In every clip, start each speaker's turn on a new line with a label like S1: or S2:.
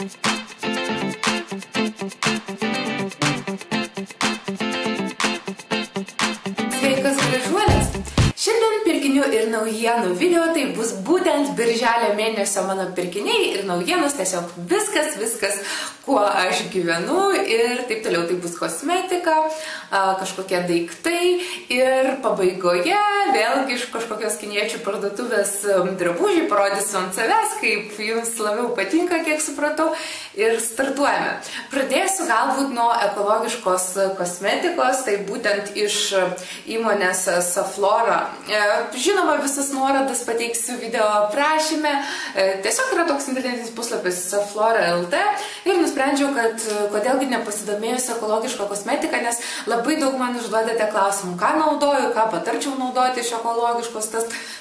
S1: Sveikas gražuolės! Šiandien pirkinių ir naujienų video tai bus būtent birželio mėnesio mano pirkiniai ir naujienos, tiesiog viskas, kuo aš gyvenu ir taip toliau. Tai bus kosmetika, kažkokie daiktai ir pabaigoje vėlgi iš kažkokios kiniečių parduotuvės drabužiai parodysiu ant savęs, kaip jums labiau patinka, kiek supratau, ir startuojame. Pradėsiu galbūt nuo ekologiškos kosmetikos, tai būtent iš įmonės Saflora. Žinoma, visas nuorodas pateiksiu video aprašyme. Tiesiog yra toks internetinis puslapis Saflora.lt ir nusprendžiau, kad kodėlgi nepasidomėjus ekologišką kosmetiką, nes labai daug man užduodate klausimų, ką naudoju, ką patarčiau naudoti iš ekologiškos.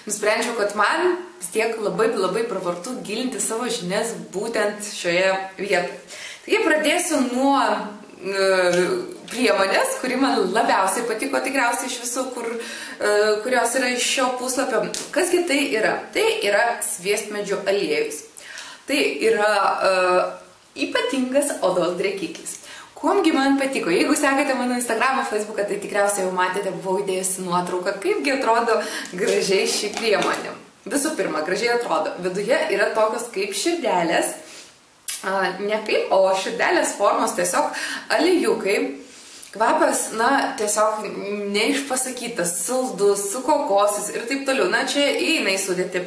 S1: Nusprendžiau, kad man vis tiek labai pravartu gilinti savo žinias būtent šioje vietoje. Taigi pradėsiu nuo priemonės, kuri man labiausiai patiko tikriausiai iš visų, kurios yra iš šio puslapio. Kasgi tai yra? Tai yra sviestmedžio aliejus. Tai yra ypatingas odos drėkiklis. Kuomgi man patiko? Jeigu sekate mano Instagramą, Facebooką, tai tikriausiai jau matėte, buvau įdėjusi nuotrauką, kaipgi atrodo gražiai ši priemonė. Visų pirma, gražiai atrodo. Viduje yra tokios kaip širdelės. Ne kaip, o širdelės formos tiesiog aliejukai. Kvapas, tiesiog neišpasakytas, saldus, su kokosais ir taip toliau. Čia įeina į sudėtį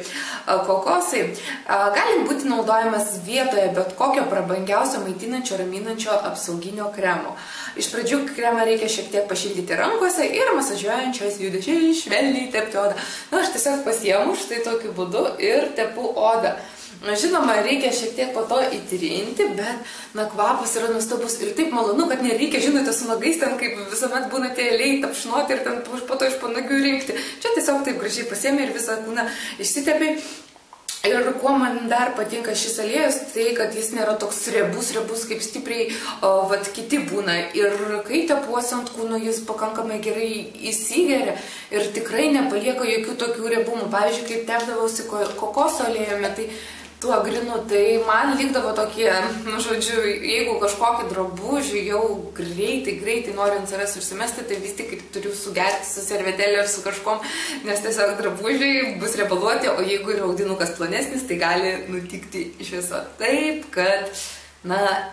S1: kokosai. Gali būti naudojamas vietoje bet kokio prabangiausio maitinančio, raminančio apsauginio kremo. Iš pradžių kremą reikia šiek tiek pašildyti rankose ir masažuojančios judesiai švelniai tepti odą. Aš tiesiog pasiemu štai tokiu būdu ir tepu odą. Žinoma, reikia šiek tiek po to įtrinti, bet, kvapas yra nuostabus ir taip malonu, kad nereikia, žinote, su nagais ten, kaip visuomet būna tie aliejai tapšnoti ir ten po to iš panagių rinkti. Čia tiesiog taip gražiai pasiemi ir visą kūną išsitepi. Ir kuo man dar patinka šis aliejus, tai kad jis nėra toks riebus, kaip stipriai kiti būna. Ir kai tepuosi ant kūno, jis pakankamai gerai įsigeria ir tikrai nepalieka jokių tokių riebumų. Pavyzdžiui, kaip tepdavausi kokoso aliejumi, tai tuo grinu, tai man likdavo tokie, žodžiu, jeigu kažkokį drabužį jau greitai noriu ant savęs užsimesti, tai vis tik turiu sugerti su servetėlė ir su kažkom, nes tiesiog drabužiai bus riebaluoti, o jeigu yra audinukas plonesnis, tai gali nutikti iš viso taip, kad,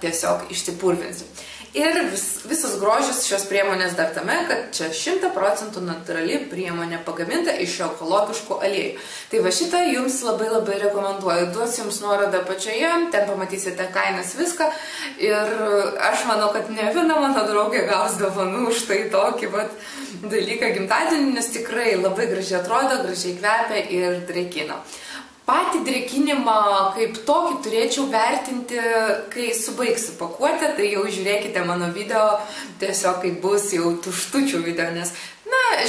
S1: tiesiog išsipurvinsiu. Ir visus grožis šios priemonės dar tame, kad čia 100% natūrali priemonė pagaminta iš ekologiškų aliejų. Tai va šitą jums labai rekomenduoju. Duosiu jums nuorodą pačioje, ten pamatysite kainas viską. Ir aš manau, kad ne viena mano draugė gaus dovanų už tai tokį dalyką gimtadienį, nes tikrai labai gražiai atrodo, gražiai kvepia ir drėkina. Patį drėkinimą kaip tokį turėčiau vertinti, kai subaigsiu pakuotę, tai jau žiūrėkite mano video, tiesiog kaip bus jau tuštučių video, nes,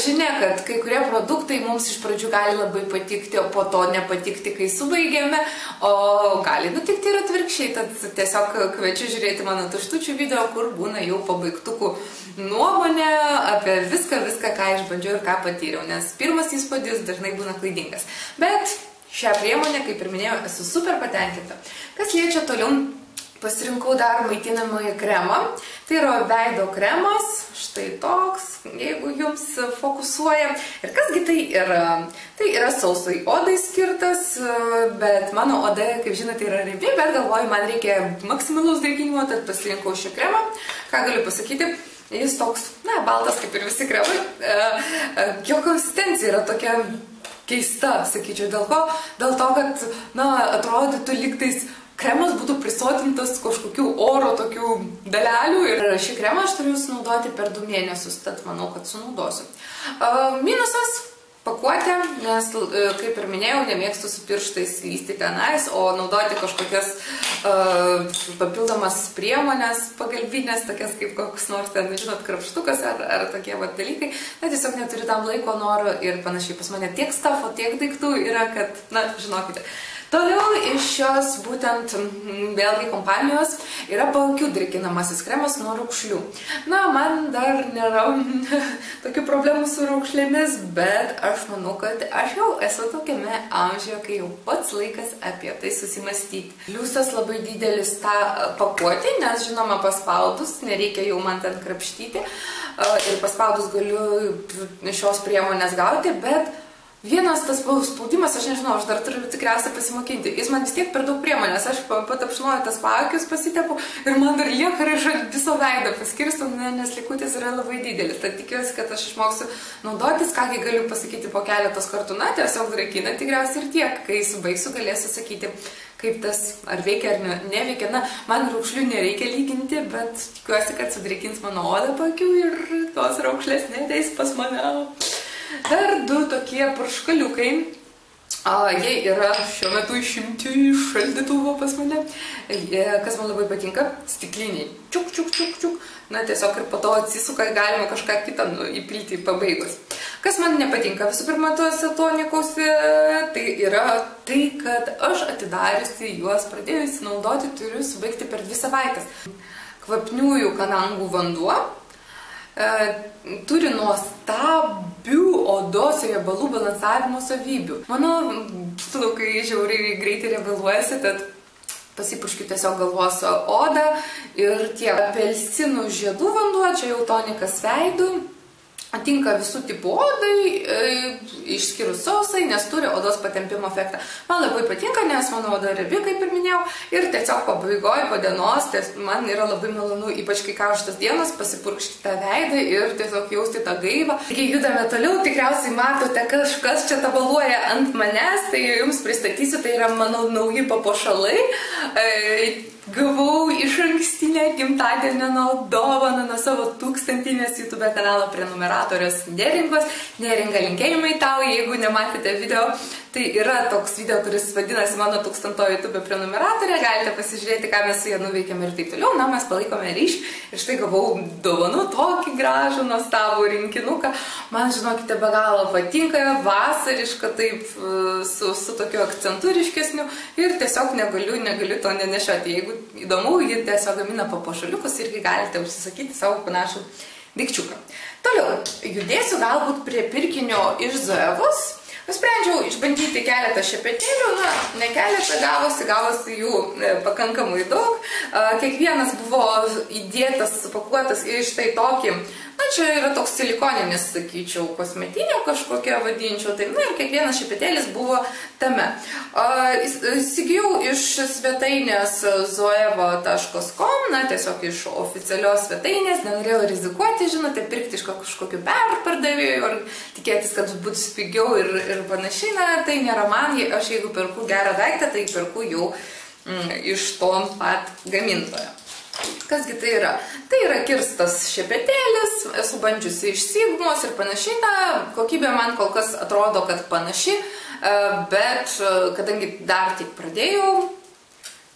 S1: žinia, kad kai kurie produktai mums iš pradžių gali labai patikti, o po to nepatikti, kai subaigėme, o gali nutikti ir atvirkščiai, tad tiesiog kviečiu žiūrėti mano tuštučių video, kur būna jau pabaigtukų nuomonė apie viską, ką išbandžiau ir ką patyriau, nes pirmas įspūdis dažnai būna klaidingas. Bet šią priemonę, kaip ir minėjau, esu super patenkinta. Kas liečia toliau, pasirinkau dar maitinamąjį kremą. Tai yra veido kremas, štai toks, jeigu jums fokusuoja. Ir kasgi tai yra? Tai yra sausai odai skirtas, bet mano oda, kaip žinote, yra riebi, bet galvoju, man reikia maksimalus drėkinimo, tad pasirinkau šį kremą. Ką galiu pasakyti? Jis toks, baltas kaip ir visi kremai. Jo konsistencija yra tokia keista, sakyčiau, dėl ko? Dėl to, kad, atrodytų lygtais kremas būtų prisotintas kažkokių oro tokių dalelių ir šį kremą aš turiu sunaudoti per 2 mėnesius, tad manau, kad sunaudosiu. Minusas pakuotė, nes, kaip ir minėjau, nemėgstu su pirštais lysti tenais, o naudoti kažkokias papildomas priemonės pagalbinės, tokias kaip koks nors ten, žinot, krapštukas ar tokie dalykai, tiesiog neturiu tam laiko, noro ir panašiai. Pas mane tiek stafo, tiek daiktų yra, kad, žinokite. Toliau iš šios būtent vėlgi kompanijos yra paakių drėkinamasis kremas nuo raukšlių. Na, man dar nėra tokių problemų su raukšlėmis, bet aš manau, kad aš jau esu tokiame amžiuje, kai jau pats laikas apie tai susimastyti. Pliusas labai didelis tą pakuotį, nes žinoma paspaudus, nereikia jau man ten krapštyti ir paspaudus galiu šios priemonės gauti, bet vienas tas spaudimas, aš nežinau, aš dar turiu tikriausiai pasimokinti. Jis man vis tiek per daug priemonės, aš patapšnuoju tas paakius, pasitepu ir man dar lieka ir viso veidą paskirstu, nes likutis yra labai didelis. Tad tikiuosi, kad aš išmoksiu naudotis, kągi galiu pasakyti po keletos kartų, na, tiesiog drakina tikriausiai ir tiek. Kai subaigsiu, galėsiu sakyti, kaip tas ar veikia ar neveikia. Na, man raukšlių nereikia lyginti, bet tikiuosi, kad sudrėkins mano odą paakių ir tos raukšlės neteis pas mane. Dar du tokie purškaliukai, jie yra šiuo metu išimti iš šaldytuvo pas mane, kas man labai patinka, stikliniai, čiuk, čiuk, čiuk, čiuk, na tiesiog ir po to atsisuka, galima kažką kitą įpilti pabaigus. Kas man nepatinka visų pirma tuose tonikausi, tai yra tai, kad aš atidariusi juos, pradėjusi naudoti, turiu subaigti per 2 savaitės. Kvapniųjų kanangų vanduo turi nuostabių odos riebalų balansavimo savybių. Mano plaukai žiauriai greitai riebaluojasi, tad pasipuškiu tiesiog galvos odą ir tiek. Apelsinų žiedų vanduo, čia jau tonikas veidui, tinka visų tipų odai, išskyrus sausai, nes turi odos patempimo efektą. Man labai patinka, nes mano oda riebi, kaip ir minėjau, ir tiesiog pabaigoje po dienos, man yra labai malonu, ypač kai karštas dienas, pasipurkšti tą veidą ir tiesiog jausti tą gaivą. Kai judame toliau, tikriausiai matote, kažkas čia tabaluoja ant manęs, tai jums pristatysiu, tai yra mano nauji papuošalai. Gavau iš ankstinę gimtadienio dovaną nuo savo 1000-inės YouTube kanalo prenumeratorės Neringos. Neringa, linkėjimai tau, jeigu nematėte video. Tai yra toks video, kuris vadinasi mano 1000-oji YouTube prenumeratorė. Galite pasižiūrėti, ką mes su ja nuveikėme ir taip toliau. Na, mes palaikome ryšį ir štai gavau dovanų tokį gražų, nuostabų rinkinuką. Man, žinokite, be galo patinka, vasariška, taip su tokiu akcentu ryškesniu ir tiesiog negaliu to nenešioti. Jeigu įdomu, ji tiesiog gamina papuošaliukus, irgi galite užsisakyti savo panašų daikčiuką. Toliau, judėsiu galbūt prie pirkinio iš Zoevos. Nusprendžiau išbandyti keletą šepetėlių, na, ne keletą, gavosi jų pakankamai daug. Kiekvienas buvo įdėtas, supakuotas į štai tokį, na, čia yra toks silikoninis, sakyčiau, kosmetinė kažkokia vadinčiau, tai, na, ir kiekvienas šepetėlis buvo tame. Įsigijau iš svetainės zoevo.com, na, tiesiog iš oficialios svetainės, nenorėjau rizikuoti, žinote, pirkti iš kažkokių perpardavėjų ir tikėtis, kad bus pigiau ir panašiai, na, tai nėra man, aš jeigu perku gerą daiktą, tai perku jau iš to pat gamintojo. Kasgi tai yra? Tai yra kirstas šepetėlis, esu bandžiusi iš Sigmos ir panašiai, na, kokybė man kol kas atrodo, kad panaši, bet kadangi dar tik pradėjau,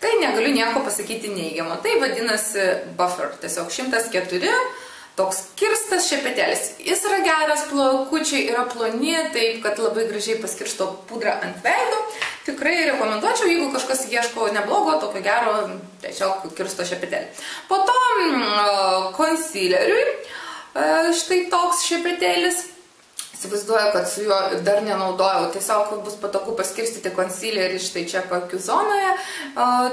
S1: tai negaliu nieko pasakyti neigiamo. Tai vadinasi Buffer, tiesiog 104. Toks kirstas šepetėlis. Jis yra geras, plaukučiai yra ploni, taip, kad labai gražiai paskirsto pudrą ant veido. Tikrai rekomenduočiau, jeigu kažkas ieško neblogo, tokio gero, tiesiog kirsto šepetėlį. Po to concealeriui, štai toks šepetėlis. Įsivaizduoju, kad su juo dar nenaudojau, tiesiog bus patogu paskirstyti concealerį štai čia paakių zonoje,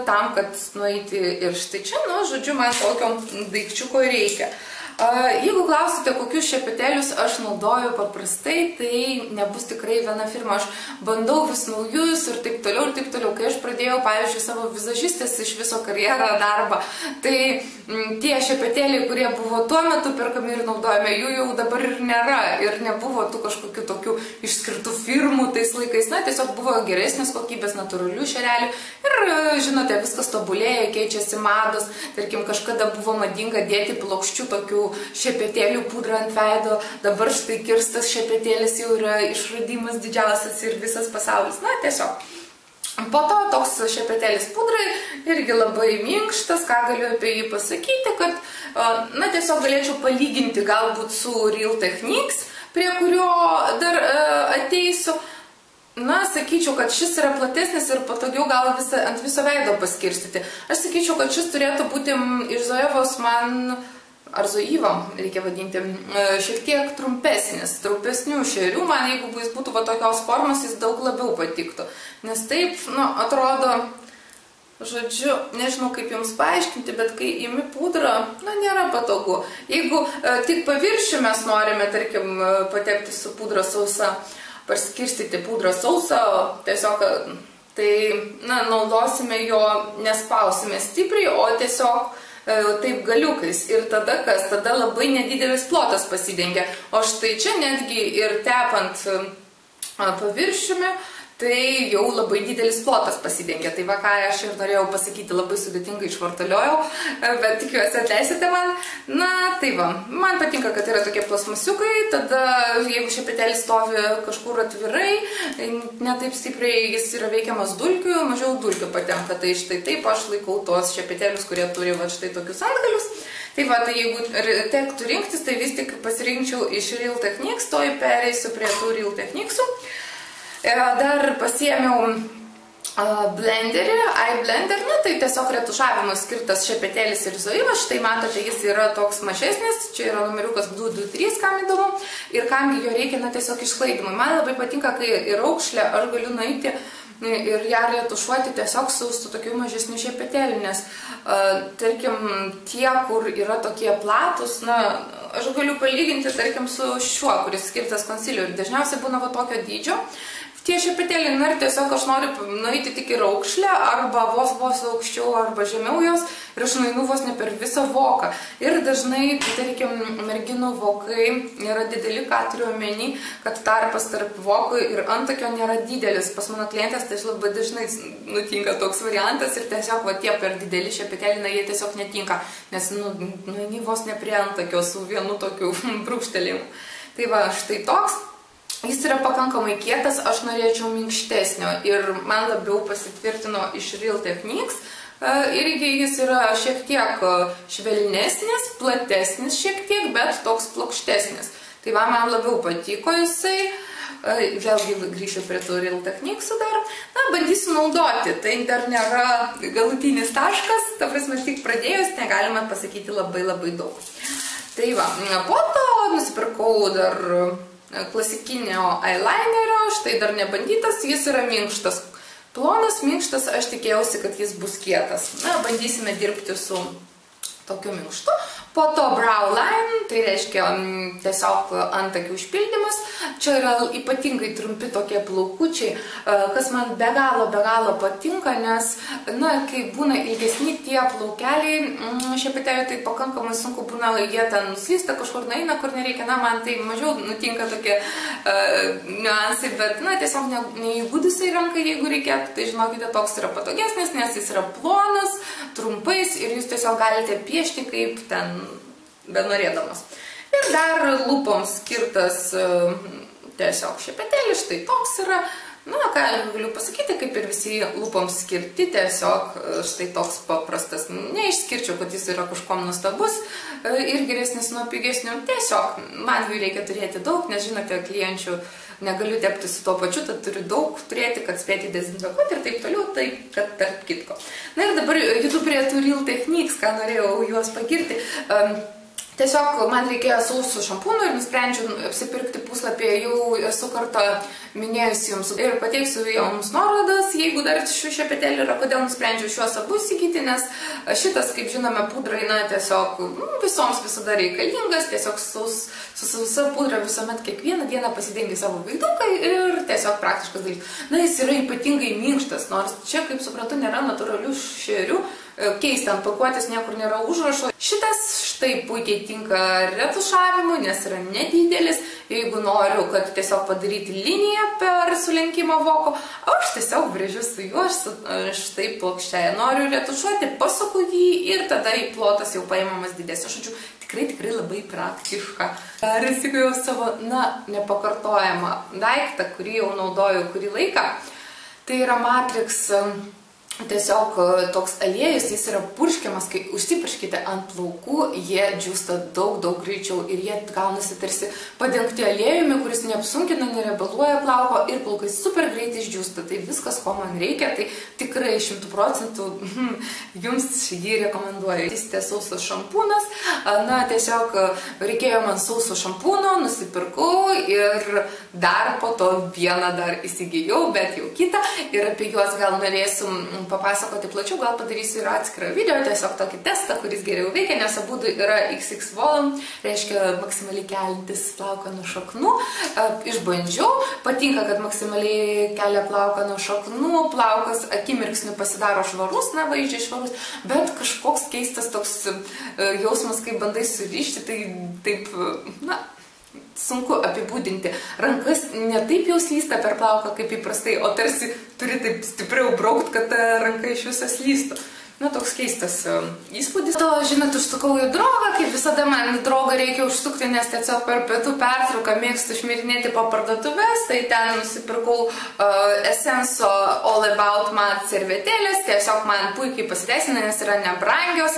S1: tam, kad nueiti ir štai čia, nu, žodžiu, man tokio daikčiuko reikia. Jeigu klausite, kokius šepetėlius aš naudoju paprastai, tai nebus tikrai viena firma. Aš bandau vis naujus ir taip toliau. Kai aš pradėjau, pavyzdžiui, savo vizažistės iš viso karjerą darbą, tai tie šepetėliai, kurie buvo tuo metu perkami ir naudojami, jų jau dabar ir nėra. Ir nebuvo tų kažkokių tokių išskirtų firmų tais laikais. Na, tiesiog buvo geresnės kokybės, natūralių šerelių. Ir, žinote, viskas tobulėja, keičiasi mados. Tarkim, kažkada buvo madinga dėti plokščių tokių šepetėlių pudrą ant veido, dabar štai kirstas šepetėlis jau yra išradimas didžiausias ir visas pasaulis. Na, tiesiog. Po to toks šepetėlis pudrai irgi labai minkštas, ką galiu apie jį pasakyti, kad, na, tiesiog galėčiau palyginti galbūt su Real Techniques, prie kurio dar ateisiu. na, sakyčiau, kad šis yra platesnis ir patogiau gal ant viso veido paskirstyti. Aš sakyčiau, kad šis turėtų būti iš Zoevos man, ar Zoiva, reikia vadinti, šiek tiek trumpesnių šerių. Man, jeigu jis būtų va tokios formos, jis daug labiau patiktų. Nes taip, nu, atrodo, žodžiu, nežinau kaip jums paaiškinti, bet kai imi pudrą, na, nėra patogu. Jeigu tik paviršių mes norime, tarkim, patepti su pudra sausa, paskirstyti pudrą sausą, tiesiog, tai, na, naudosime jo, nespausime stipriai, o tiesiog taip galiukais. Ir tada kas? Tada labai nedidelis plotas pasidengia. O štai čia netgi ir tepant paviršiumi, tai jau labai didelis plotas pasidengia. Tai va, ką aš ir norėjau pasakyti, labai sudėtingai išvartaliojau, bet tikiuosi atleisite man. Na, tai va, man patinka, kad yra tokie plasmasiukai, tada jeigu šepetelis stovi kažkur atvirai, ne taip stipriai jis yra veikiamas dulkių, mažiau dulkių patenka. Tai štai taip aš laikau tuos šepetelius, kurie turi va štai tokius antgalius. Tai va, tai jeigu tektų rinktis, tai vis tik pasirinkčiau iš Real Techniques, to pereisiu prie tų Real Techniquesų. Dar pasiėmiau blenderį, iBlender, na tai tiesiog retušavimui skirtas šepetėlis ir Zoiva. Štai matote, jis yra toks mažesnis, čia yra numeriukas 223, kam įdomu, ir kamgi jo reikia, na tiesiog išsklaidimui. Man labai patinka, kai į raukšlę aš galiu nueiti ir ją retušuoti tiesiog su tokiu mažesniu šepetėliu, nes tarkim tie, kur yra tokie platus, na aš galiu palyginti tarkim su šiuo, kuris skirtas concealer, ir dažniausiai būna va tokio dydžio. Tie šepetėliai, na ir tiesiog aš noriu nueiti tik į raukšlę, arba vos aukščiau, arba žemiau jos, ir aš nueinu vos ne per visą voką. Ir dažnai, tarkim, merginų vokai yra dideli, ką turiu omeny, kad tarpas tarp vokų ir antakio nėra didelis. Pas mano klientės tai labai dažnai nutinka toks variantas ir tiesiog va tie per dideli šepetėliai, na jie tiesiog netinka, nes nueini vos ne prie antakio su vienu tokiu brūkštelėjimu. Tai va, štai toks. Jis yra pakankamai kietas, aš norėčiau minkštesnio ir man labiau pasitvirtino iš Real Techniques. Irgi jis yra šiek tiek švelnesnis, platesnis šiek tiek, bet toks plokštesnis. Tai va, man labiau patiko jisai. Vėlgi grįšiu prie tų Real Techniquesų dar. Na, bandysiu naudoti. Tai dar nėra galutinis taškas, ta prasme, tik pradėjus, negalima pasakyti labai daug. Tai va, po to nusipirkau dar klasikinio eyelinerio, štai dar nebandytas, jis yra minkštas. Plonas, minkštas, aš tikėjausi, kad jis bus kietas. Na, bandysime dirbti su tokiu minkštu. Po to brow line, tai reiškia tiesiog antakių užpildymas. Čia yra ypatingai trumpi tokie plaukučiai, kas man be galo patinka, nes, na, kai būna ilgesni tie plaukeliai šepeteliai, tai pakankamai sunku būna, jie ten nuslysta, kažkur nueina, kur nereikia. Na, man tai mažiau nutinka tokie niuansai, bet, na, tiesiog neįgudusiai rankai, jeigu reikėtų, tai žinokite, toks yra patogesnis, nes jis yra plonas, trumpais ir jūs tiesiog galite piešti kaip ten benorėdamas. Ir dar lūpoms skirtas tiesiog šepetėlis, štai toks yra. Na, ką galiu pasakyti, kaip ir visi lūpoms skirti, tiesiog štai toks paprastas. Neišskirčiau, kad jis yra kažkom nustabus ir geresnis nuo pigesnių. Tiesiog man jų reikia turėti daug, nes žinote, klienčių negaliu tepti su tuo pačiu, tad turiu daug turėti, kad spėti dezinfekuoti ir taip toliau, tai kad tarp kitko. Na ir dabar judu prie tų Real Techniques, ką norėjau juos pagirti. Tiesiog man reikėjo sausų šampūnų ir nusprendžiau apsipirkti puslapyje, jau esu kartą minėjusi jums ir pateiksiu jums nuorodas, jeigu dar šių šepetėlių yra, kodėl nusprendžiau šiuos abu įsigyti, nes šitas, kaip žinome, pudra yra tiesiog visoms visada reikalingas, tiesiog su sausa pudra visuomet kiekvieną dieną pasidengi savo veiduką ir tiesiog praktiškas dalykas. Na, jis yra ypatingai minkštas, nors čia, kaip suprantu, nėra natūralių šerių, keisti ant pakuotės niekur nėra užrašo. Šitas štai puikiai tinka retušavimui, nes yra nedidelis. Jeigu noriu, kad tiesiog padaryti liniją per sulenkimo voko, aš tiesiog brėžiu su juo, štai plokščiai noriu retušuoti, pasuku jį ir tada į plotas jau paimamas didesnio. Žodžiu, tikrai labai praktiška. Dar įsigijau savo, nepakartojamą daiktą, kurį jau naudoju kurį laiką. Tai yra Matrix tiesiog toks aliejus, jis yra purškiamas, kai užsipurškite ant plaukų, jie džiūsta daug greičiau ir jie gaunasi tarsi padengti aliejumi, kuris neapsunkina, nerebaluoja plauko ir plaukai super greitai išdžiūsta. Tai viskas, ko man reikia, tai tikrai 100% jums jį rekomenduoju. Jis sausas šampūnas, na tiesiog reikėjo man sauso šampūno, nusipirkau ir dar po to vieną dar įsigijau, bet jau kitą ir apie juos gal norėsim papasakoti plačiau, gal padarysiu ir atskirą video, tiesiog tokį testą, kuris geriau veikia, nes abudu yra XX volume, reiškia maksimaliai kelintis plauką nuo šaknų. Išbandžiau, patinka, kad maksimaliai kelia plauką nuo šaknų, plaukas akimirksniu pasidaro švarus, na vaizdžiai švarus, bet kažkoks keistas toks jausmas, kai bandai surišti, tai taip, na, sunku apibūdinti. Rankas ne taip jau slysta per plauką kaip įprastai, o tarsi turi taip stipriau braukt, kad ta ranka iš viso slystų. Na, toks keistas įspūdis. To, žinot, užsukau į draugą, kaip visada man draugą reikia užsukti, nes tiesiog per pietų pertrauką mėgstu šmirinėti po parduotuves, tai ten nusipirkau Essenso All About Matte servetėlės, tiesiog man puikiai pasiteisina, nes yra nebrangios,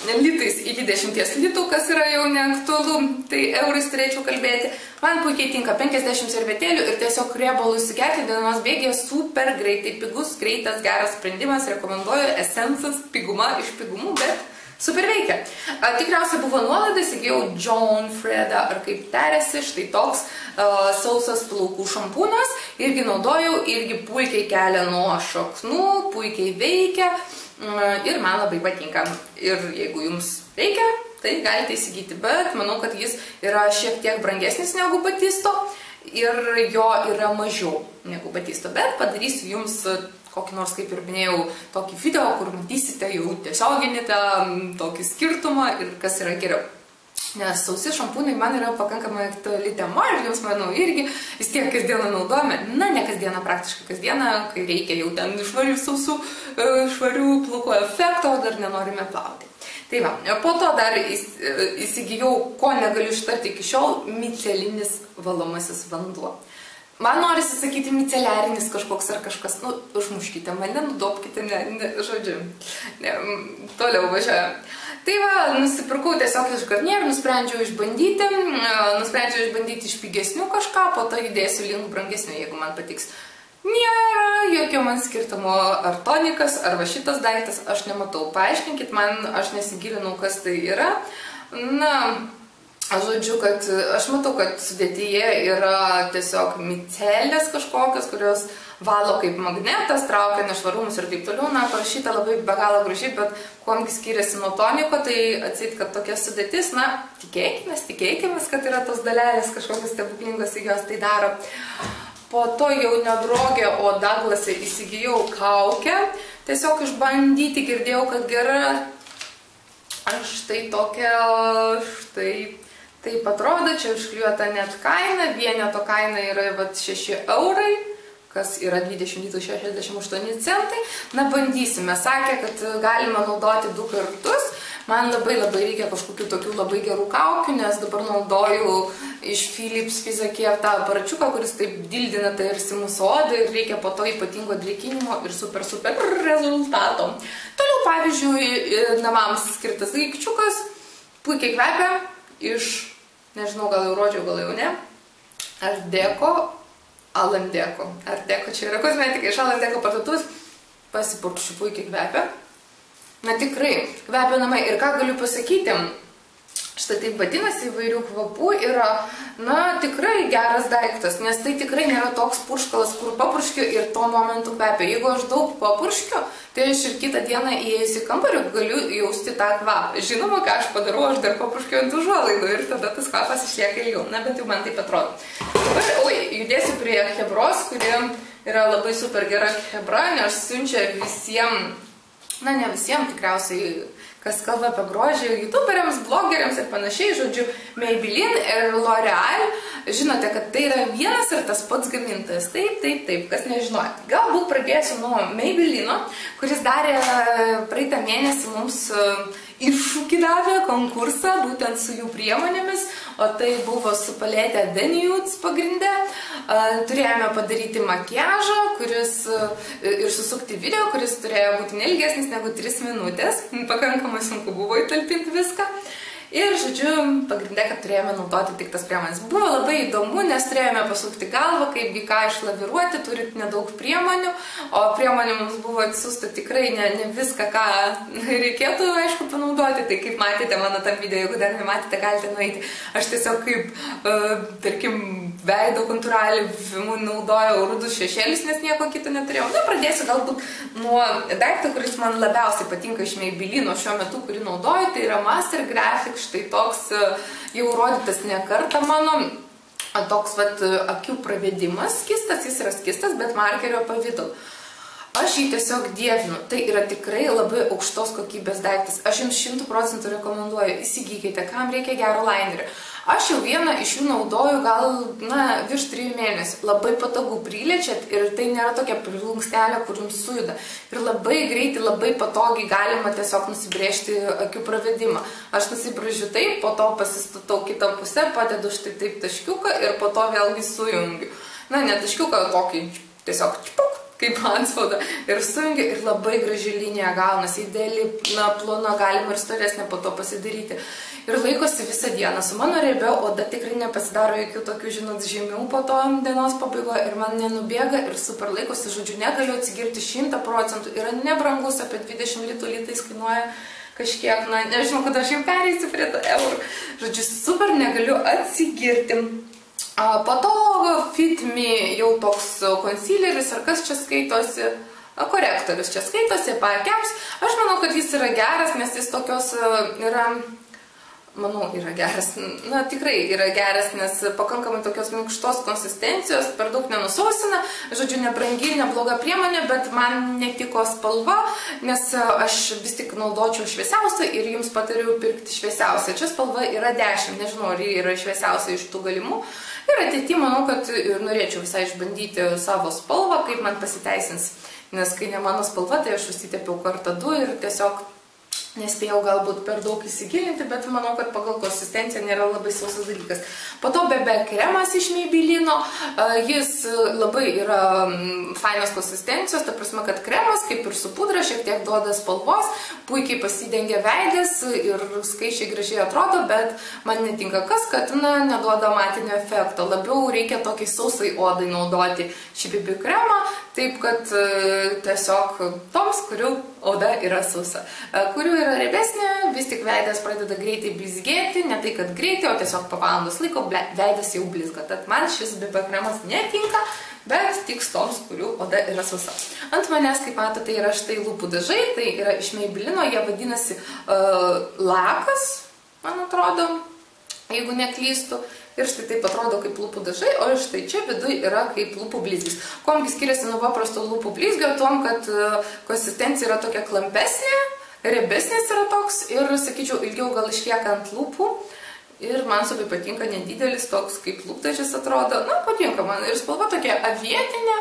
S1: litais iki 10 litų, kas yra jau neaktualu, tai eurais turėčiau kalbėti. Man puikiai tinka 50 servetėlių ir tiesiog riebalų įsigerti dienos bėgėje super greitai, pigus, greitas, geras sprendimas, rekomenduoju Essensas, piguma iš pigumų, bet super veikia. Tikriausiai buvo nuolaida, įsigijau John Freda, ar kaip tariasi, štai toks sausas plaukų šampūnas, irgi naudojau, irgi puikiai kelia nuo šaknų, puikiai veikia. Ir man labai patinka. Ir jeigu jums reikia, tai galite įsigyti, bet manau, kad jis yra šiek tiek brangesnis negu Batisto ir jo yra mažiau negu Batisto, bet padarysiu jums kokį nors, kaip ir minėjau, tokį video, kur matysite jau tiesioginį tą tokį skirtumą ir kas yra geriau. Nes sausi šampūnai man yra pakankamai aktuali tema ir jums, manau, irgi vis tiek kasdieną naudojame. Na, ne kasdieną, praktiškai kasdieną, kai reikia jau ten švarių sausų, švarių plaukų efekto, dar nenorime plauti. Tai va, po to dar įsigijau, ko negaliu ištarti iki šiol, micelinis valomasis vanduo. Man norisi sakyti miceliarinis kažkoks ar kažkas, nu, užmuškite mane, nudopkite, žodžiu, toliau važiuoju. Tai va, nusipirkau tiesiog iš Garnier, nusprendžiau išbandyti iš pigesnių kažką, po to judėsiu link brangesnių, jeigu man patiks. Nėra jokio man skirtumo, ar tonikas, ar va šitas daiktas, aš nematau. Paaiškinkit man, aš nesigilinau, kas tai yra. Na, žodžiu, kad aš matau, kad sudėtyje yra tiesiog micelės kažkokios, kurios valo kaip magnetas, traukia nešvarumus ir taip toliau. Na, parašyta labai be galo gražiai, bet kuomgi skiriasi nuo toniko, tai atseit, kad tokia sudėtis, na, tikėkimės, kad yra tos dalelės kažkokios stebuklingos, jos tai daro. Po to jau nedraugė, o Douglase įsigijau kaukę, tiesiog išbandyti, girdėjau, kad gera, štai tokia, štai taip atrodo, čia užklijuota net kaina, vieneto kaina yra 6 eurai, kas yra 20,68 centai. Na, bandysime. Sakė, kad galima naudoti 2 kartus. Man labai reikia kažkokių tokių labai gerų kaukių, nes dabar naudoju iš Philips Fizacare tą aparačiuką, kuris taip dildina tarsi mūsų odą ir reikia po to ypatingo drėkinimo ir super rezultato. Toliau, pavyzdžiui, namams skirtas daikčiukas, puikiai kvepia iš, nežinau, gal jau rodžiau, gal jau ne, Art Deco, Alan Deco. Art Deco čia yra kosmetika iš Alan Deco parduotuvės, pasipurkšiu, puikiai kvepia. Na tikrai, kvepia namai. Ir ką galiu pasakyti, štai taip vadinasi, įvairių kvapų yra, na, tikrai geras daiktas, nes tai tikrai nėra toks purškalas, kur papurškiu ir tuo momentu kvepia. Jeigu aš daug papurškiu, tai aš ir kitą dieną įėjus į kambarį galiu jausti tą kvapą. Žinoma, ką aš padarau, aš dar papurškiu ant užuolaidų ir tada tas kvapas išlieka ilgiau. Na, bet jau man taip atrodo. Dabar, judėsiu prie Hebros, kuri yra labai super gera Hebra, nes siunčia visiems, na, ne visiems tikriausiai, kas kalba apie grožį, youtuberiams, blogeriams ir panašiai, žodžiu, Maybelline ir L'Oreal. Žinote, kad tai yra vienas ir tas pats gamintojas. Taip, kas nežinote. Galbūt pradėsiu nuo Maybelline, kuris darė praeitą mėnesį mums iššūkį davė konkursą, būtent su jų priemonėmis, o tai buvo su paletė The Nudes pagrinde. Turėjome padaryti makiažą, ir susukti video, kuris turėjo būti neilgesnis negu 3 minutės. Pakankamai sunku buvo įtalpinti viską. Ir, žodžiu, pagrindė, kad turėjome naudoti tik tas priemonės. Buvo labai įdomu, nes turėjome pasukti galvą, kaipgi ką išlaviruoti, turit nedaug priemonių, o priemonių mums buvo atsiųsta tikrai ne viską, ką reikėtų, aišku, panaudoti. Tai kaip matėte mano tam video, jeigu dar nematėte, galite nueiti. Aš tiesiog kaip, tarkim, veido kontūravimui naudojau rudus šešėlius, nes nieko kito neturėjau. Na, pradėsiu galbūt nuo daikto, kuris man labiausiai patinka iš Maybellino šiuo metu, kurį naudoju, tai yra Master Graphics. Štai toks jau rodytas ne kartą mano, toks akių pravedimas skistas, jis yra skistas, bet markerio pavidalu. Aš jį tiesiog dievinu, tai yra tikrai labai aukštos kokybės daiktas. Aš jums 100% rekomenduoju, įsigykite, kam reikia gero linerio. Aš jau vieną iš jų naudoju gal, virš 3 mėnesių. Labai patogu priliečiat ir tai nėra tokia plunkstelė, kur jums sujuda. Ir labai greitai, labai patogiai galima tiesiog nusibrėžti akių pravedimą. Aš nusibrėžiu taip, po to pasistatau kitą pusę, padedu štai taip taškiuką ir po to vėlgi sujungiu. Ne taškiuką, tokį tiesiog čpuk, kaip antspaudą. Ir sujungiu ir labai graži linija gaunasi. Ideali, plona, galima ir storesnė po to pasidaryti. Ir laikosi visą dieną. Su mano riebia oda tikrai nepasidaro jokių tokių, žinot, žymių po to dienos pabaigoje ir man nenubėga ir super laikosi, žodžiu, negaliu atsigirti 100%. Yra nebrangus, apie 20 litais kainuoja kažkiek, nežinau, kada aš jau pereisiu prie to eurų. Žodžiu, super negaliu atsigirti. Po to Fit Me jau toks concealeris, ar kas čia skaitosi, korektorius čia skaitosi, paakiams. Aš manau, kad jis yra geras, nes jis tokios yra... Manau, yra geras. Tikrai yra geras, nes pakankamai tokios minkštos konsistencijos, per daug nenusausina. Žodžiu, nebrangi, nebloga priemonė, bet man netiko spalva, nes aš vis tik naudočiau šviesiausią ir jums patariu pirkti šviesiausią. Čia spalva yra 10, nežinau, ar ji yra šviesiausia iš tų galimų. Ir ateityje manau, kad ir norėčiau visai išbandyti savo spalvą, kaip man pasiteisins. Nes kai ne mano spalva, tai aš užsitepiau kartą 2 ir tiesiog nespėjau galbūt per daug įsigilinti, bet manau, kad pagal konsistenciją nėra labai sausas dalykas. Po to BB kremas iš Maybellino, jis labai yra fainos konsistencijos, ta prasme, kad kremas, kaip ir su pudra, šiek tiek duoda spalvos, puikiai pasidengia veidas ir skaičiai gražiai atrodo, bet man netinka kas, kad neduoda matinio efekto. Labiau reikia tokiai sausai odai naudoti šį BB kremą, taip kad tiesiog toms, kurių oda yra sausa. Kurių yra riebesnė, vis tik veidas pradeda greitai blizgėti, ne tai, kad greitai, o tiesiog po valandos laiko veidas jau blizga. Tad man šis BB kremas netinka, bet tiks toms, kurių oda yra sausa. Ant manęs, kaip matote, yra štai lūpų dažai, tai yra iš Maybellino, jie vadinasi lakas, man atrodo, jeigu neklystu. Ir štai taip atrodo kaip lūpų dažai, o štai čia viduje yra kaip lūpų blizgis. Kuomgi skiriasi nuo paprasto lūpų blizgio, tom, kad konsistencija yra tokia klampesnė, riebesnis yra toks ir, sakyčiau, ilgiau gal išlieka ant lūpų. Ir man labai patinka nedidelis toks, kaip lūpdažis atrodo. Patinka man. Ir spalva tokia avietinė.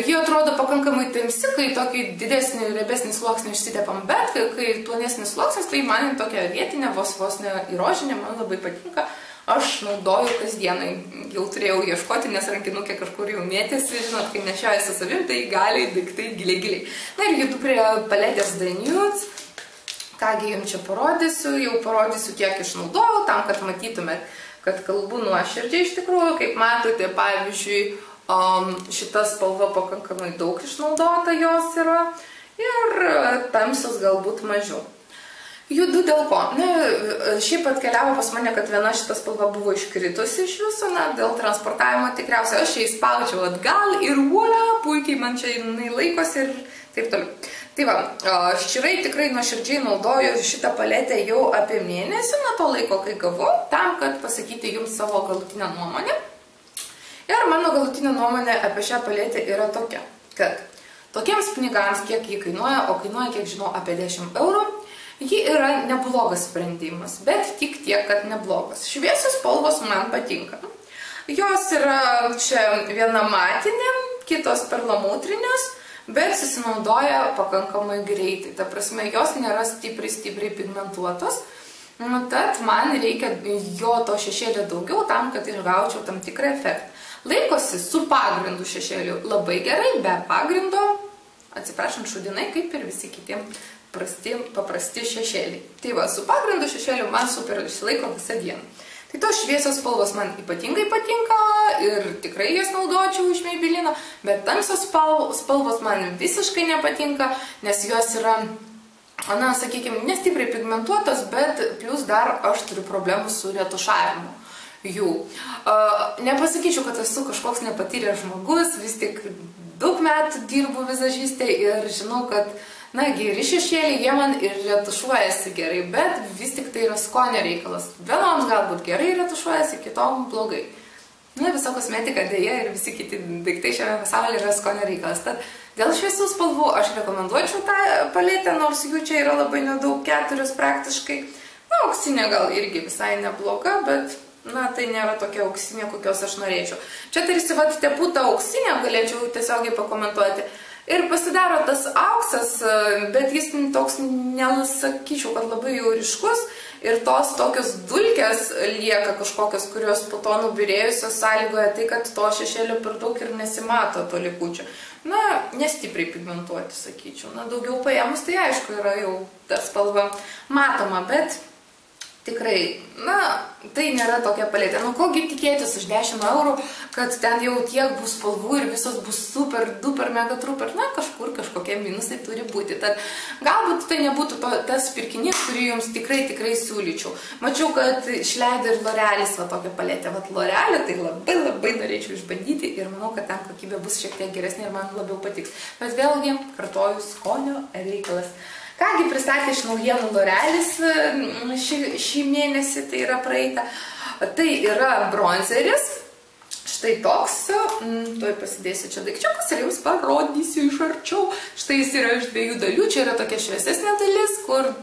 S1: Jie atrodo pakankamai tamsi, kai tokį didesnį, riebesnį sluoksnį išsitepam, bet kai plonesnis sluoksnis, tai man tokia avietinė, vos ne į rožinę, man labai patinka. Aš naudoju kasdienai, jau turėjau ieškoti, nes rankinukė kažkur jau mėtėsi, žinot, kai nešioja su savim, tai gali daiktai giliai. Na ir jeigu prie paletės The Nudes, kągi jums čia parodysiu, jau parodysiu, kiek išnaudojau, tam, kad matytumėt, kad kalbu nuoširdžiai iš tikrųjų, kaip matote, pavyzdžiui, šita spalva pakankamai daug išnaudota jos yra ir tamsios galbūt mažiau. Judu dėl ko? Šiaip atkeliavo pas mane, kad viena šita spalva buvo iškritusi iš viso, dėl transportavimo tikriausiai. Aš ją įspaudžiau atgal ir volia, puikiai man čia jinai laikosi ir taip toliau. Tai va, ščirai tikrai nuoširdžiai naudoju šitą paletę jau apie mėnesį nuo to laiko, kai gavau, tam, kad pasakyti jums savo galutinę nuomonę. Ir mano galutinė nuomonė apie šią paletę yra tokia, kad tokiems pinigams, kiek jį kainuoja, o kainuoja, kiek žinau, apie 10 eurų, ji yra neblogas sprendimas, bet tik tiek, kad neblogas. Šviesios spalvos man patinka. Jos yra čia viena matinė, kitos perlamutrinės, bet susinaudoja pakankamai greitai. Ta prasme, jos nėra stipriai pigmentuotos. Tad man reikia jo to šešėlio daugiau tam, kad išgaučiau tam tikrą efektą. Laikosi su pagrindu šešėliu labai gerai, be pagrindo, atsiprašant šudinai, kaip ir visi kiti paprasti šešėliai. Tai va, su pagrindu šešėliu man super išsilaiko visą dieną. Tai tos šviesios spalvos man ypatingai patinka ir tikrai jas naudočiau iš Maybellino, bet tamsios spalvos man visiškai nepatinka, nes jos yra, na, sakykime, nestipriai pigmentuotos, bet plus dar aš turiu problemų su retušavimu jų. Nepasakyčiau, kad esu kažkoks nepatyręs žmogus, vis tik daug metų dirbu vizažistė ir žinau, kad, na, geri šešėliai, jie man ir retušuojasi gerai, bet vis tik tai yra skonio reikalas. Vienoms galbūt gerai retušuojasi, kitom blogai. Na, visa kosmetika dėja ir visi kiti daiktai šiame pasaulyje yra skonio reikalas. Tad dėl šviesių spalvų aš rekomenduočiau tą paletę, nors jų čia yra labai nedaug, 4 praktiškai. Na, auksinė gal irgi visai nebloga, bet, na, tai nėra tokia auksinė, kokios aš norėčiau. Čia tarsi, vat, tepu tą auksinę, galėčiau tiesiogiai pakomentuoti. Ir pasidaro tas auksas, bet jis toks, nesakyčiau, kad labai jau ryškus. Ir tos tokios dulkės lieka kažkokios, kurios po to nubirėjusios sąlygoja tai, kad to šešėlio per daug ir nesimato to likučio. Na, nestipriai pigmentuoti, sakyčiau. Na, daugiau paėmus, tai aišku, yra jau ta spalva matoma, bet tikrai, na, tai nėra tokia paletė. Nu, kogi tikėtis už 10 eurų, kad ten jau tiek bus spalvų ir visos bus super, duper, mega truper. Na, kažkur kažkokie minusai turi būti. Tad galbūt tai nebūtų tas pirkinys, kurį jums tikrai siūlyčiau. Mačiau, kad išleido ir L'Orealis va tokią paletę. Vat L'Orealį tai labai norėčiau išbandyti ir manau, kad ten kokybė bus šiek tiek geresnė ir man labiau patiks. Bet vėlgi, kartoju, skonio reikalas. Kągi pristatė iš naujienų L'Orealis šį mėnesį, tai yra praeitą. Tai yra bronzeris, štai toks, tuoj pasidėsiu čia daikčiukus ir jums parodysiu iš arčiau. Štai jis yra iš 2 dalių, čia yra tokia šviesesnė dalis, kur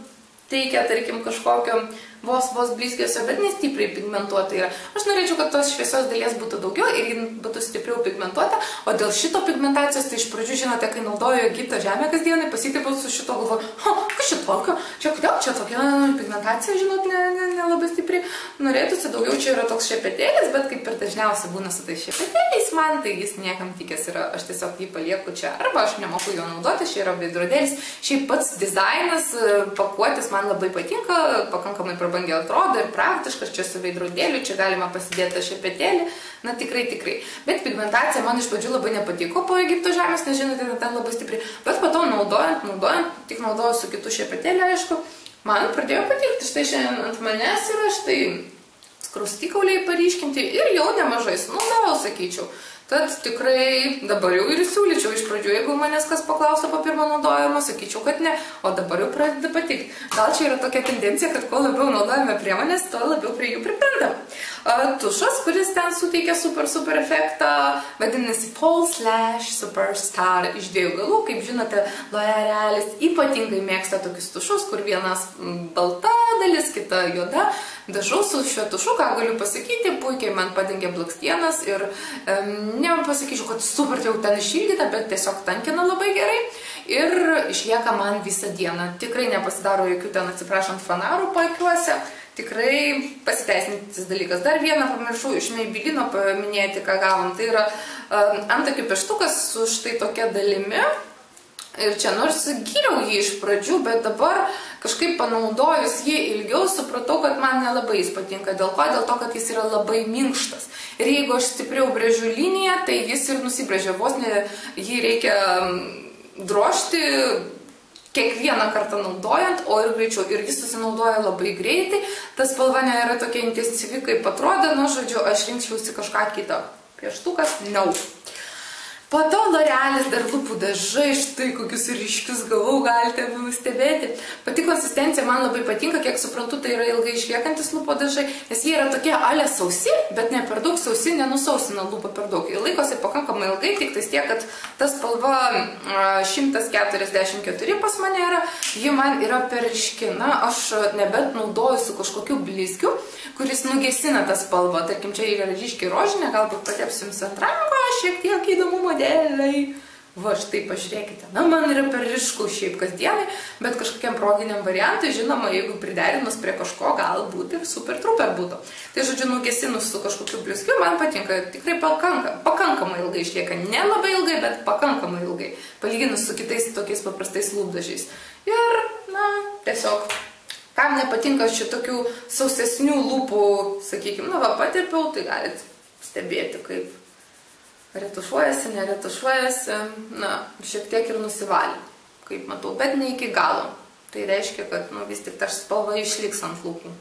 S1: teikia, tarkim, kažkokio vos blizgesio, bet nestipriai pigmentuota yra. Aš norėčiau, kad tos šviesios dalies būtų daugiau ir ji būtų stipriau pigmentuota, o dėl šito pigmentacijos, tai iš pradžių, žinote, kai naudoju Egipto žemę kasdienai, pasitipau su šito galvoju, kas čia tokio, čia kodėl čia tokia pigmentacija, žinot, nelabai stipriai. Norėtųsi daugiau, čia yra toks šepetėlis, bet kaip ir dažniausiai būna su tais šepetėliais man, tai jis niekam tikęs yra, aš tiesiog jį palieku čia, arba aš nemoku jo naudoti, čia yra veidrodėlis. Šiaip pats dizainas, pakuotis man labai patinka, pakankamai prabangiai atrodo ir praktiškas, čia su veidrodėliu, čia galima pasidėti tą šepetėlį, na tikrai. Bet pigmentacija man iš pradžių labai nepatiko po Egipto žemės, nes žinote, ten labai stipriai, bet po to naudojant, tik naudojau su kitu šepetėliu, aišku, man pradėjo patikti. Štai šiandien ant manęs yra štai skruostikauliai paryškinti ir jau nemažai sunaudojau, sakyčiau. Tad tikrai dabar jau ir siūlyčiau iš pradžių, jeigu manęs kas paklauso po pirmo naudojimo, sakyčiau, kad ne, o dabar jau pradeda patikti. Gal čia yra tokia tendencija, kad kuo labiau naudojame priemonės, tuo labiau prie jų priprantame. Tušas, kuris ten suteikia super efektą, vadinasi False Lash Superstar iš 2 galų. Kaip žinote, L'Orealis ypatingai mėgsta tokius tušus, kur vienas balta dalis, kita juoda. Dažau su šiuo tušu, ką galiu pasakyti, puikiai man padengia blakstienas ir nepasakyčiau, kad super jau ten išildyta, bet tiesiog tankina labai gerai ir išlieka man visą dieną. Tikrai nepasidaro jokių ten, atsiprašant, fanarų paakiuose. Tikrai pasiteisintis dalykas. Dar vieną pamiršau iš Maybellino paminėti, ką gavom. Tai yra antakių pieštukas su štai tokia dalimi. Ir čia nors gyriau jį iš pradžių, bet dabar kažkaip panaudojus jį ilgiau supratau, kad man nelabai jis patinka. Dėl ko? Dėl to, kad jis yra labai minkštas. Ir jeigu aš stipriau brėžiu liniją, tai jis ir nusibrėžia. Vos ne, jį reikia drožti kiekvieną kartą naudojant, o ir greičiau. Ir jis susinaudoja labai greitai. Ta spalva nėra tokia intensyvi, kaip atrodė. Nu, žodžiu, aš rinkčiausi kažką kitą. Pieštukas, no. Po to L'Orealis dar lūpų dažai, štai kokius ryškius gavau, galite stebėti. Pati konsistencija man labai patinka, kiek suprantu, tai yra ilgai išliekantis lūpų dažai, nes jie yra tokie ale sausi, bet ne per daug sausi, nenusausina lūpą per daug. Ir laikosi pakankamai ilgai, tik tais tiek, kad ta spalva 144 pas mane yra, ji man yra per ryški. Na, aš nebent naudoju su kažkokiu blizgiu, kuris nugesina tą spalvą. Tarkim, čia yra ryškiai rožinė, galbūt patepsiu jums ant ranko, šiek tiek įdomumo dėliai. Va, štai pažiūrėkite. Na, man yra per ryšku šiaip kasdienai, bet kažkokiam proginiam variantui, žinoma, jeigu priderinus prie kažko, galbūt ir super trooper būtų. Tai, žodžiu, nugesinus su kažkokiu bliuskiu, man patinka, tikrai pakankamai ilgai išlieka. Ne labai ilgai, bet pakankamai ilgai. Palyginus su kitais tokiais paprastais lūpdažiais. Ir, na, tiesiog, kam nepatinka šitokių sausesnių lūpų, sakykime, na, va, patirpiau, tai galit stebėti, kaip retušuojasi, neretušuojasi, na, šiek tiek ir nusivalė, kaip matau, bet ne iki galo. Tai reiškia, kad, nu, vis tik ta spalva išliks ant lūpų.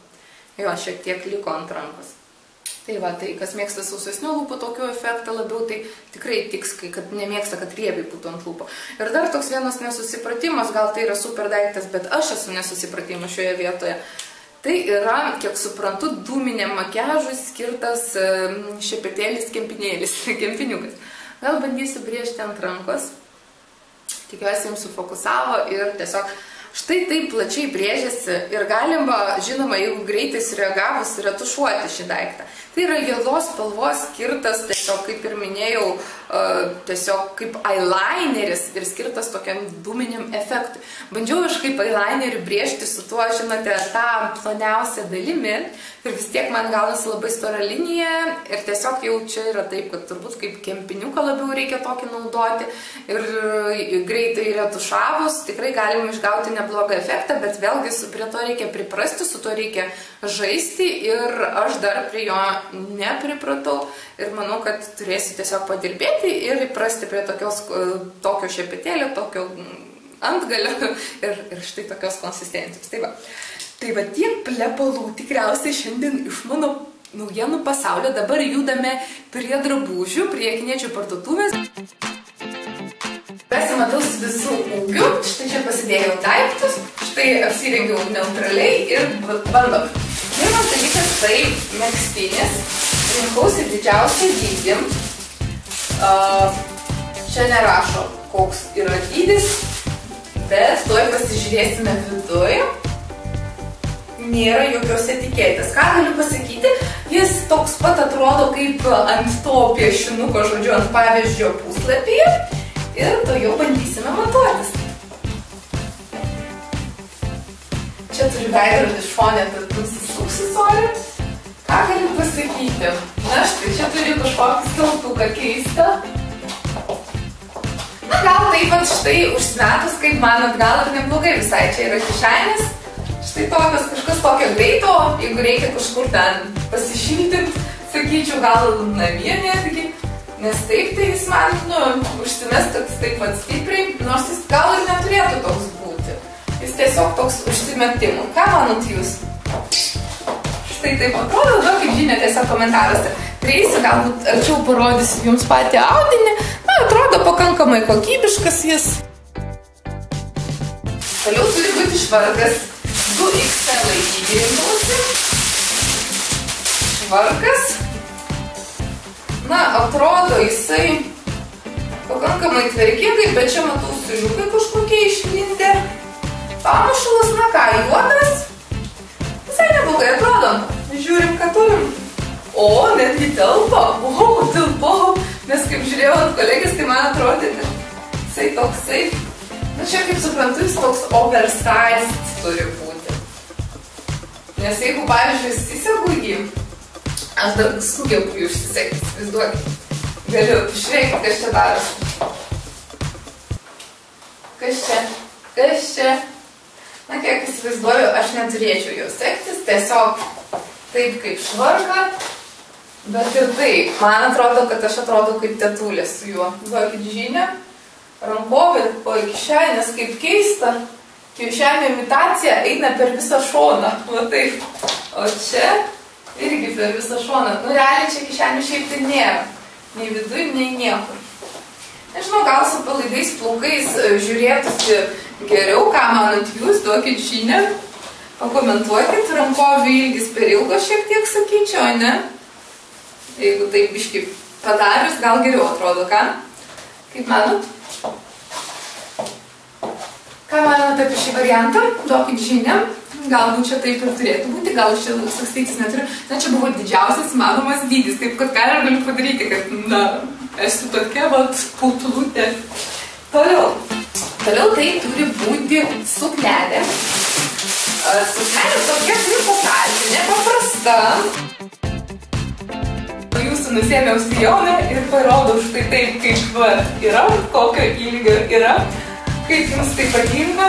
S1: Jo, šiek tiek liko ant rankos. Tai va, tai kas mėgsta sausesnių lūpų tokių efektą labiau, tai tikrai tiks, kad nemėgsta, kad riebiai būtų ant lūpų. Ir dar toks vienas nesusipratimas, gal tai yra super daiktas, bet aš esu nesusipratimas šioje vietoje. Tai yra, kiek suprantu, dūminiam makiažui skirtas šepetėlis kempinėlis, kempiniukas. Gal bandysiu brėžti ant rankos. Tikiuosi, jums sufokusavo ir tiesiog štai taip plačiai brėžiasi ir galima, žinoma, jeigu greitai sureagavus, retušuoti šį daiktą. Tai yra juodos spalvos skirtas, tiesiog, kaip ir minėjau, tiesiog kaip eyelineris ir skirtas tokiam dūminiam efektui. Bandžiau aš kaip eyelinerį brėžti su tuo, žinote, tą ploniausią dalimi ir vis tiek man gaunasi labai stora linija ir tiesiog jau čia yra taip, kad turbūt kaip kempiniuką labiau reikia tokį naudoti ir greitai retušavus tikrai galima išgauti neblogą efektą, bet vėlgi prie to reikia priprasti, su to reikia žaisti ir aš dar prie jo nepripratau ir manau, kad turėsiu tiesiog padirbėti ir įprasti prie tokio šepetėlio, tokio antgalio ir štai tokios konsistencijos. Tai va tiek plepalų tikriausiai šiandien iš mano naujienų pasaulio. Dabar judame prie drabužių, prie kiniečių parduotuvės. Pasimatau visų ūgių, štai čia pasidėjau daiktus, štai apsirengiau neutraliai ir bandom. Pirmas dalykas tai megztinis, rinkausi didžiausią dydį. Čia nerašo, koks yra dydis, bet tuoj pasižiūrėsime viduj. Nėra jokios etiketės. Ką galiu pasakyti? Jis toks pat atrodo kaip ant to piešinuko, žodžiu, ant pavyzdžio puslapyje. Ir to jau bandysime matuotis. Čia turiu veidrodį šone, tad nusisuksiu sorį. Ką galiu pasakyti? Na štai, čia turiu kažkokį skeltuką keistą. Na gal taip pat štai užsimetus, kaip manot, gal ir neblogai visai. Čia yra kišenės. Štai tokios, kažkas tokio greito, jeigu reikia kažkur ten pasišiltinti, sakyčiau, gal namie netgi. Nes taip tai jis man, užsimes toks taip pat stipriai, nors jis gal ir neturėtų toks būti. Jis tiesiog toks užsimetimų. Ką manot jūs? Štai taip atrodo, duokit žinią tiesiog komentaruose. Prieisiu, galbūt arčiau parodysiu jums patį audinį. Na, atrodo pakankamai kokybiškas jis. Toliau turi būti švarkas. 2XL įgirinkausi. Švarkas. Na, atrodo jisai pakankamai tvarkingai, bet čia matau siūliukai kažkokie išlindę. Pamušalas, na ką, juodas. Visai neblogai atrodo. Žiūrim, ką turim. O, netgi telpa. O, telpa. Nes kaip žiūrėjau ant kolegės, tai man atrodė, kad jisai toksai. Na, čia kaip suprantu, jis toks oversized turi būti. Nes jeigu, pavyzdžiui, įsisegu jį, aš dar sugebu jį užsisekti, įsivaizduokit. Galiu išreikti, kas čia darosi. Kas čia? Kas čia? Na, kiek įsivaizduoju, aš neturėčiau jau sektis, tiesiog taip kaip švarka, bet ir taip. Man atrodo, kad aš atrodo kaip tetulė su juo. Duokit žinią. Rankovė, o kišenės kaip keista. Kišenio imitacija eina per visą šoną. Va taip. O čia irgi per visą šoną. Nu, realiai čia kišenių šiaip tai nėra. Nei viduj, nei niekur. Nežinau, gal su palaidais plaukais žiūrėtųsi geriau, ką manot jūs, duokit žinią. Pakomentuokit, rankovių ilgis per ilgos šiek tiek sakyčiau, ne? Jeigu taip biškai padarius, gal geriau atrodo, ką? Kaip manot? Ką manote apie šį variantą? Duokit žinią. Galbūt čia taip ir turėtų būti, gal čia sakstytis neturiu. Na, čia buvo didžiausias įmanomas dydis, taip kad ką aš galiu padaryti, kad, na, esu tokia, vat, putlutė. Toliau tai turi būti suknelė. Suknelė tokia tripokalbinė, paprasta. Jūsų nusėmiau sijoną ir parodau štai taip, kaip yra, kokio ilgio yra. Kaip jums tai patinka,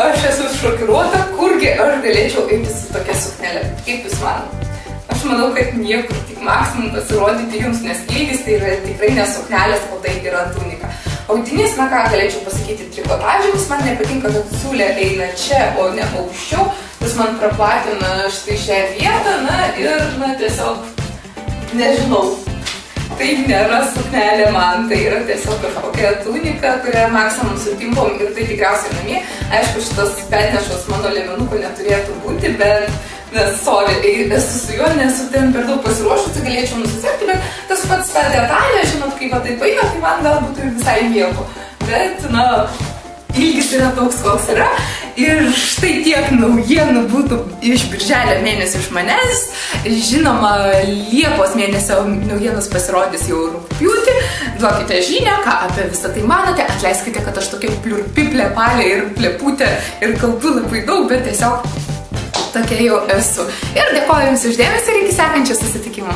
S1: aš esu šokiruota, kurgi aš galėčiau eiti su tokia suknelė. Kaip jūs manote? Aš manau, kad niekur, tik maksimum pasirodyti jums, nes ilgis tai yra tikrai nesuknelės, o tai yra tunika. Audinys, ką galėčiau pasakyti, trikotažinis, man nepatinka, kad siūlė eina čia, o ne aukščiau. Jis man praplatina štai šią vietą, ir tiesiog, nežinau, tai nėra suknelė man, tai yra tiesiog kažkokia tunika, kurią maksimum sutimpom ir tai tikriausiai namie. Aišku, šitas petnešos mano liemenukų neturėtų būti, bet esu su juo, nesu ten per daug pasiruošusi, galėčiau nusisirti, bet tas pats ta detalė, žinot, kaip tai paina, tai man gal būtų visai nieko. Bet, ilgis yra toks, koks yra. Ir štai tiek naujienų būtų iš birželio mėnesio iš manęs. Žinoma, Liepos mėnesio naujienos pasirodys jau rugpjūtį. Duokite žinią, ką apie visą tai manote. Atleiskite, kad aš tokia pliurpi, plepalė ir pleputė ir kalbu labai daug, bet tiesiog tokia jau esu. Ir dėkoju jums už dėmesį ir iki sekančio susitikimo.